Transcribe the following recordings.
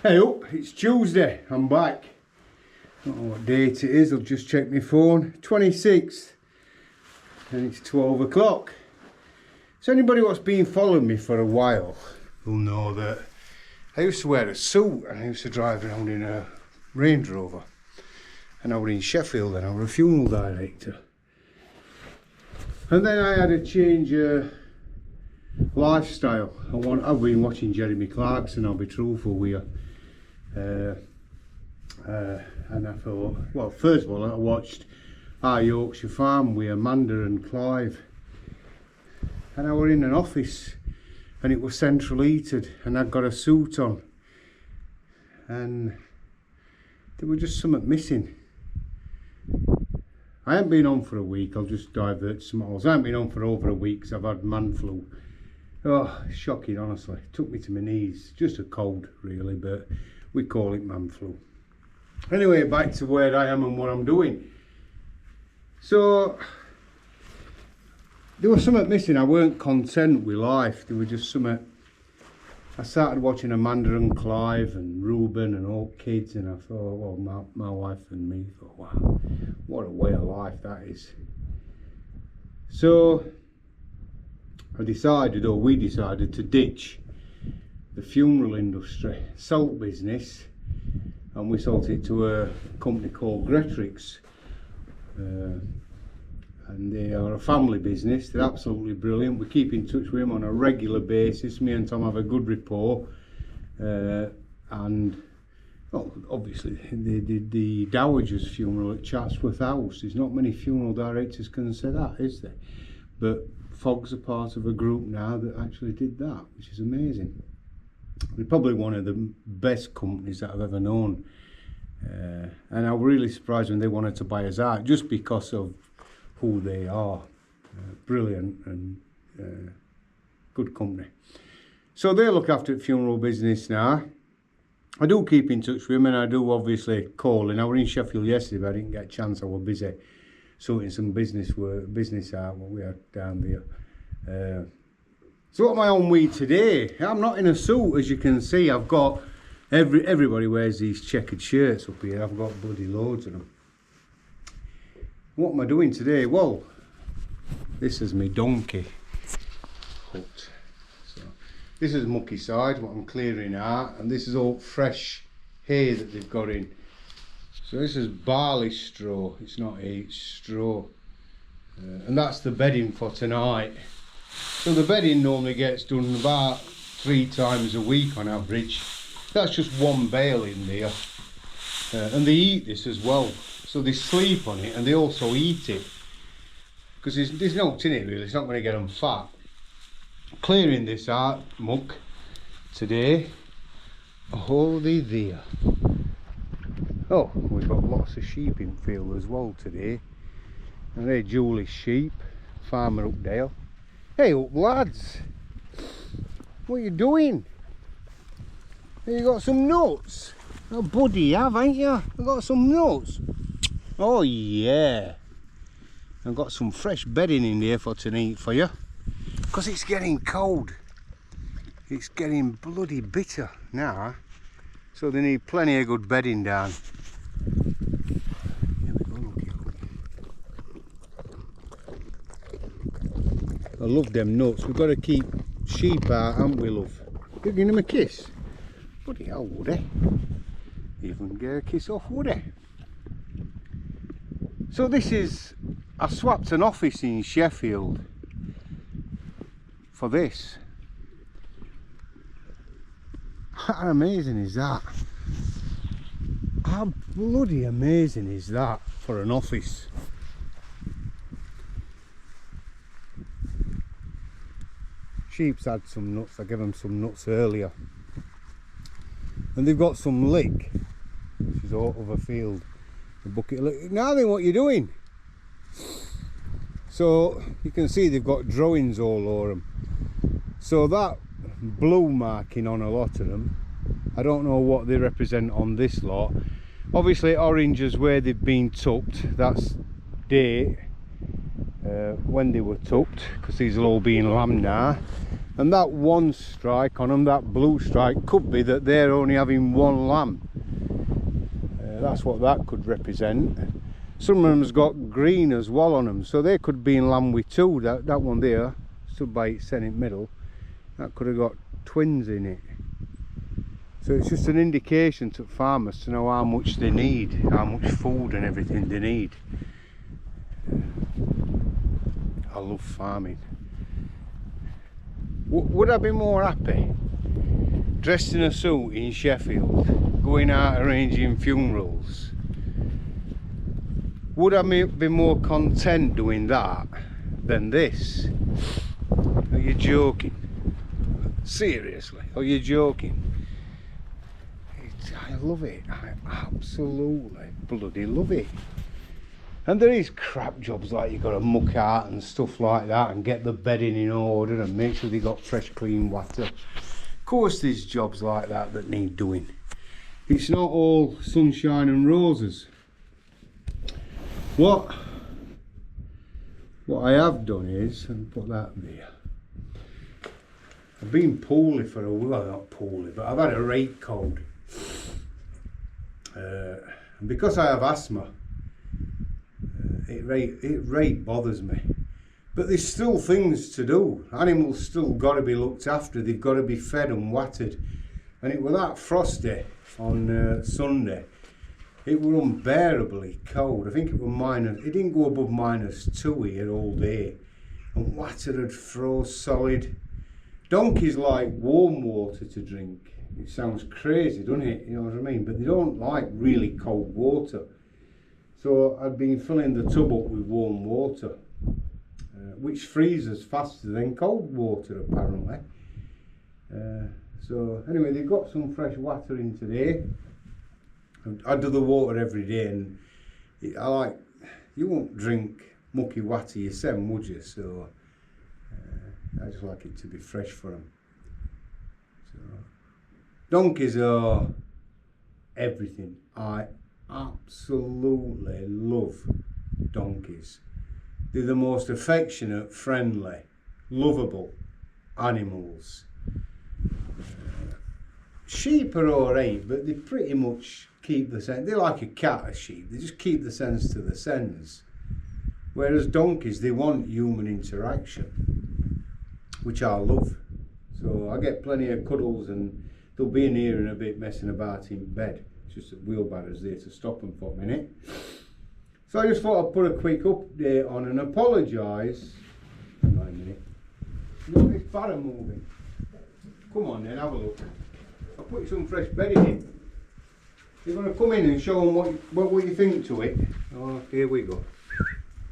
Hey up, it's Tuesday, I'm back. I don't know what date it is, I'll just check my phone. 26th, and it's 12 o'clock. So anybody what's been following me for a while will know that I used to wear a suit and I used to drive around in a Range Rover. And I was in Sheffield and I was a funeral director. And then I had a change of lifestyle. I've been watching Jeremy Clarkson, I'll be truthful with you. And I thought, well, first of all, I watched our Yorkshire Farm with Amanda and Clive. And I were in an office and it was central heated and I'd got a suit on. And there was just something missing. I haven't been on for a week, I'll just divert to something else. I haven't been on for over a week because I've had man flu. Oh, shocking, honestly. It took me to my knees. Just a cold, really, but we call it man flu. Anyway, back to where I am and what I'm doing. So, there was something missing. I weren't content with life. There was just something. I started watching Amanda and Clive and Ruben and all kids, and I thought, well, my wife and me thought, wow, what a way of life that is. So, we decided to ditch the funeral industry, salt business, and we sold it to a company called Gretrix. And they are a family business. They're absolutely brilliant. We keep in touch with them on a regular basis. Me and Tom have a good rapport. And well, obviously they did the Dowager's funeral at Chatsworth House. There's not many funeral directors can say that, is there? But Fogg's are part of a group now that actually did that, which is amazing. They're probably one of the best companies that I've ever known. And I was really surprised when they wanted to buy us out, just because of who they are. Brilliant and good company. So they look after the funeral business now. I do keep in touch with them, and I do obviously call. And I was in Sheffield yesterday, but I didn't get a chance. I was busy sorting some business out what we had down there. So what am I on with today? I'm not in a suit, as you can see. I've got everybody wears these checkered shirts up here. I've got bloody loads of them. What am I doing today? Well, this is my donkey hut. So this is mucky side, what I'm clearing out, and this is all fresh hay that they've got in. So this is barley straw, it's not hay, it's straw. And that's the bedding for tonight. So the bedding normally gets done about 3 times a week on average. That's just one bale in there. And they eat this as well. So they sleep on it and they also eat it. Because there's no tin in it really, it's not going to get them fat. Clearing this out, muck, today. Oh, they're there. Oh, we've got lots of sheep in field as well today. And they're Julie's sheep, Farmer Updale. Hey up lads, what are you doing? You got some nuts? Oh buddy you have, ain't you? I've got some nuts. Oh yeah. I've got some fresh bedding in there for tonight for you. Because it's getting cold. It's getting bloody bitter now. So they need plenty of good bedding down. Here we go, looky. I love them nuts. We've got to keep sheep out, haven't we, love? You're giving them a kiss? Bloody hell, would he? Even get a kiss off, would he? So this is, I swapped an office in Sheffield for this. How amazing is that? How bloody amazing is that for an office? Sheep's had some nuts, I gave them some nuts earlier. And they've got some lick, which is out of a field. A bucket of lick. Now then, what are you doing? So you can see they've got drawings all over them. So that blue marking on a lot of them, I don't know what they represent on this lot. Obviously orange is where they've been tucked, that's date when they were tucked, because these will all be in lamb now. And that one strike on them, that blue strike, could be that they're only having one lamb. That's what that could represent. Some of them's got green as well on them, so they could be in lamb with two. That one there, stood by its in the middle, that could have got twins in it. So it's just an indication to farmers to know how much they need, how much food and everything they need. I love farming. Would I be more happy dressed in a suit in Sheffield, going out arranging funerals? Would I be more content doing that than this? Are you joking? Seriously, are you joking? I love it. I absolutely bloody love it. And there is crap jobs like you got to muck out and stuff like that and get the bedding in order and make sure they got fresh clean water. Of course there's jobs like that that need doing. It's not all sunshine and roses. What I have done is, and put that there, I've been poorly for a while, well, not poorly, but I've had a rate cold. And because I have asthma, it rate bothers me. But there's still things to do. Animals still got to be looked after. They've got to be fed and watered. And it was that frosty on Sunday. It was unbearably cold. I think it was minus. It didn't go above -2 here all day. And water had froze solid. Donkeys like warm water to drink. It sounds crazy, doesn't it? You know what I mean? But they don't like really cold water. So I'd been filling the tub up with warm water, which freezes faster than cold water apparently. So anyway, they've got some fresh water in today. I do the water every day, and you won't drink mucky water yourself, would you? So I just like it to be fresh for them. So donkeys are everything. I absolutely love donkeys. They're the most affectionate, friendly, lovable animals. Sheep are alright, but they pretty much keep the sense. They're like a cat or sheep. They just keep the sense to the sense. Whereas donkeys, they want human interaction, which I love. So I get plenty of cuddles, and they'll be in here in a bit messing about in bed. It's just that wheelbarrow's there to stop them for a minute. So I just thought I'd put a quick update on and apologise. Hang on a minute. Look, this barrow moving. Come on then, have a look. I'll put you some fresh bedding in. You're going to come in and show them what you think to it. Oh, here we go.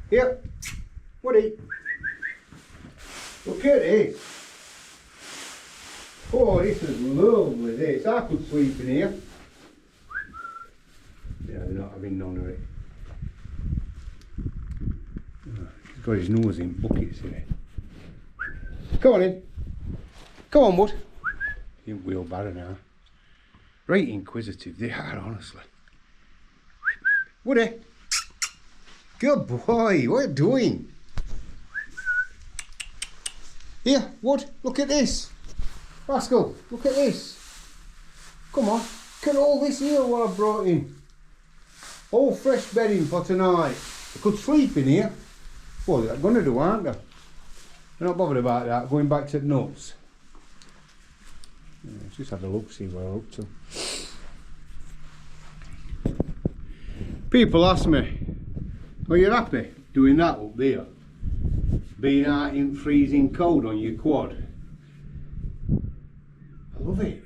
Here, Woody. Look at this. Oh, this is lovely, this. I could sleep in here. Yeah, they're not having none of it. Oh, he's got his nose in buckets here. Come on in. Come on, bud. You wheelbarrow now. Right inquisitive they are, honestly. Woody. Good boy, what are you doing? Here, Wood, look at this. Rascal, look at this. Come on, look at all this here what I brought in. All fresh bedding for tonight. I could sleep in here. Well, they're going to do, aren't they? They're not bothered about that, going back to the nuts. Yeah, just have a look, see what I'm up to. People ask me, are you happy doing that up there? Being out in freezing cold on your quad? I love it.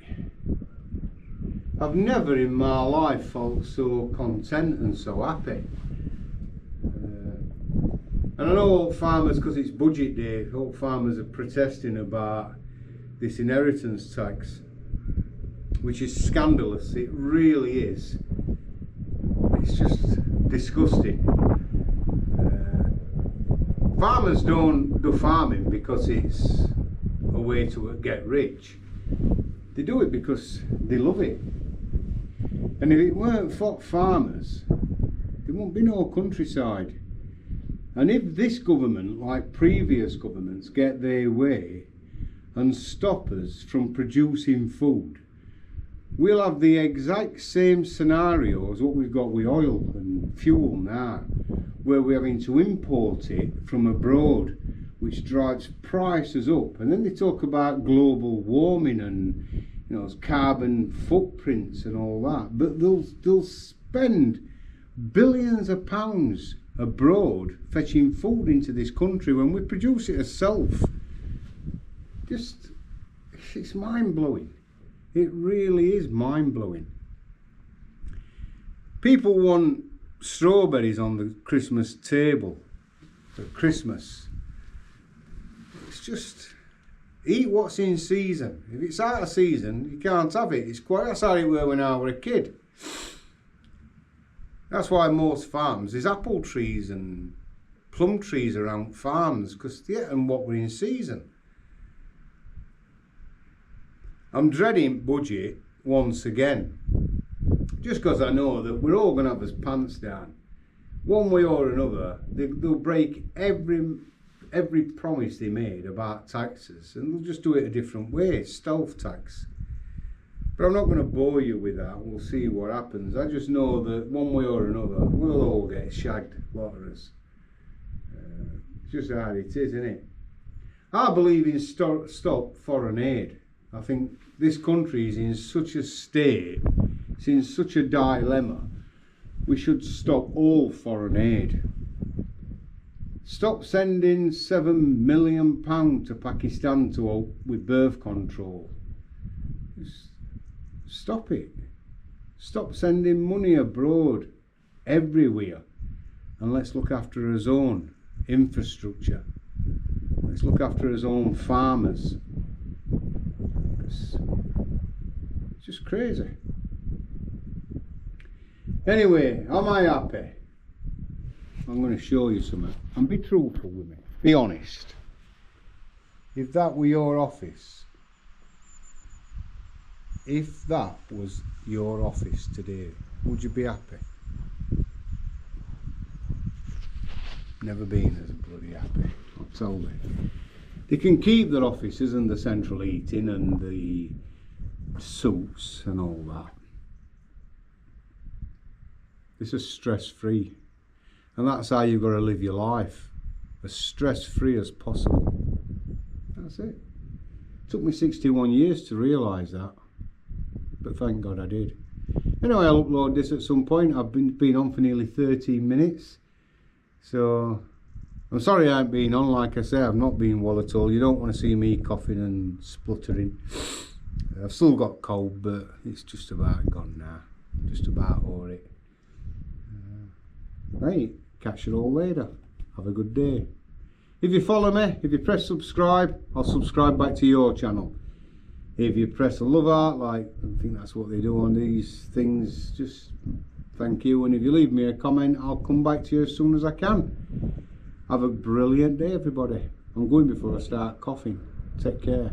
I've never in my life felt so content and so happy. And I know farmers, because it's budget day, all farmers are protesting about this inheritance tax, which is scandalous. It really is. It's just disgusting. Farmers don't do farming because it's a way to get rich. They do it because they love it. And if it weren't for farmers, there won't be no countryside. And if this government, like previous governments, get their way and stop us from producing food, we'll have the exact same scenario as what we've got with oil and fuel now, where we're having to import it from abroad, which drives prices up. And then they talk about global warming and, you know, carbon footprints and all that, but they'll spend billions of pounds abroad fetching food into this country when we produce it ourselves. It's mind-blowing. It really is mind-blowing. People want strawberries on the Christmas table at Christmas. It's just, eat what's in season. If it's out of season, you can't have it. That's how it were when I was a kid. That's why most farms, there's apple trees and plum trees around farms, because they're getting what we're in season. I'm dreading budget once again, just because I know that we're all going to have us pants down. One way or another, they'll break every promise they made about taxes, and they'll just do it a different way, stealth tax. But I'm not going to bore you with that. We'll see what happens. I just know that one way or another, we'll all get shagged, a lot of us. It's just how it is, isn't it? I believe in stop foreign aid. I think this country is in such a state, it's in such a dilemma. We should stop all foreign aid. Stop sending £7 million to Pakistan with birth control. Just stop it. Stop sending money abroad everywhere, and let's look after our own infrastructure. Let's look after our own farmers. It's just crazy. Anyway, am I happy? I'm going to show you something, and be truthful with me. Be honest. If that were your office, if that was your office today, would you be happy? Never been as bloody happy, I'll tell you. They can keep their offices and the central heating and the suits and all that. This is stress-free, and that's how you've got to live your life, as stress-free as possible. That's it. It took me 61 years to realise that, but thank God I did. Anyway, I'll upload this at some point. I've been on for nearly 13 minutes, so I'm sorry I haven't been on. Like I say, I've not been well at all. You don't want to see me coughing and spluttering. I've still got cold, but it's just about gone now. Just about over it. Right, catch you all later. Have a good day. If you follow me, if you press subscribe, I'll subscribe back to your channel. If you press the love heart, like I think that's what they do on these things, just thank you. And if you leave me a comment, I'll come back to you as soon as I can. Have a brilliant day, everybody. I'm going before I start coughing. Take care.